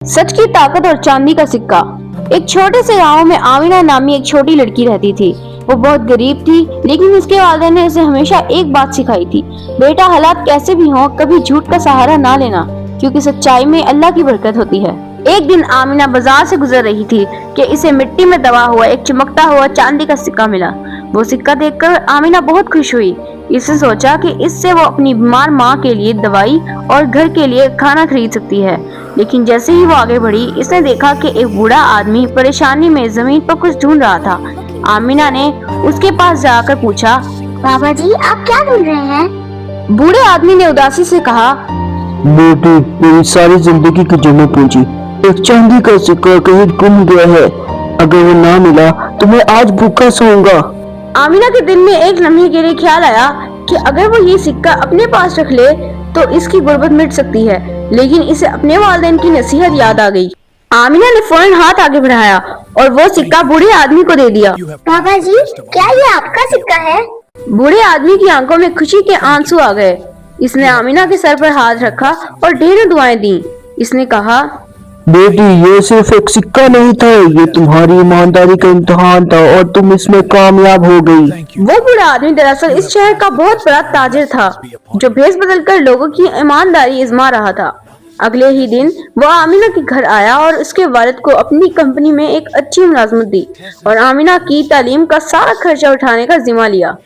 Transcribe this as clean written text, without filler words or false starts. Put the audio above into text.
सच की ताकत और चांदी का सिक्का। एक छोटे से गांव में आमिना नामी एक छोटी लड़की रहती थी। वो बहुत गरीब थी, लेकिन उसके वालिदैन ने उसे हमेशा एक बात सिखाई थी, बेटा हालात कैसे भी हों कभी झूठ का सहारा ना लेना, क्योंकि सच्चाई में अल्लाह की बरकत होती है। एक दिन आमिना बाजार से गुजर रही थी कि इसे मिट्टी में दबा हुआ एक चमकता हुआ चांदी का सिक्का मिला। वो सिक्का देखकर आमिना बहुत खुश हुई। इससे सोचा कि इससे वो अपनी बीमार माँ के लिए दवाई और घर के लिए खाना खरीद सकती है। लेकिन जैसे ही वो आगे बढ़ी, इसने देखा कि एक बूढ़ा आदमी परेशानी में जमीन पर कुछ ढूंढ रहा था। आमिना ने उसके पास जाकर पूछा, बाबा जी आप क्या ढूंढ रहे हैं? बूढ़े आदमी ने उदासी से कहा, बेटी, मेरी सारी जिंदगी की जमा पूंजी एक चांदी का सिक्का कहीं गुम गया है। अगर वो ना मिला तो मैं आज भूखा सोऊंगा। आमिना के दिल में एक लम्हे के लिए ख्याल आया कि अगर वो ये सिक्का अपने पास रख ले तो इसकी गुर्बत मिट सकती है, लेकिन इसे अपने वालिदैन की नसीहत याद आ गई। आमिना ने फौरन हाथ आगे बढ़ाया और वो सिक्का बूढ़े आदमी को दे दिया। बाबा जी क्या ये आपका सिक्का है? बूढ़े आदमी की आंखों में खुशी के आंसू आ गए। इसने आमिना के सर पर हाथ रखा और ढेरों दुआएं दी। इसने कहा, बेटी, ये सिर्फ एक सिक्का नहीं था, ये तुम्हारी ईमानदारी का इम्तिहान था और तुम इसमें कामयाब हो गई। वो बूढ़ा आदमी दरअसल इस शहर का बहुत बड़ा ताजिर था, जो भेस बदलकर लोगों की ईमानदारी आजमा रहा था। अगले ही दिन वो आमिना के घर आया और उसके वालिद को अपनी कंपनी में एक अच्छी मुलाजमत दी और आमिना की तालीम का सारा खर्चा उठाने का जिम्मा लिया।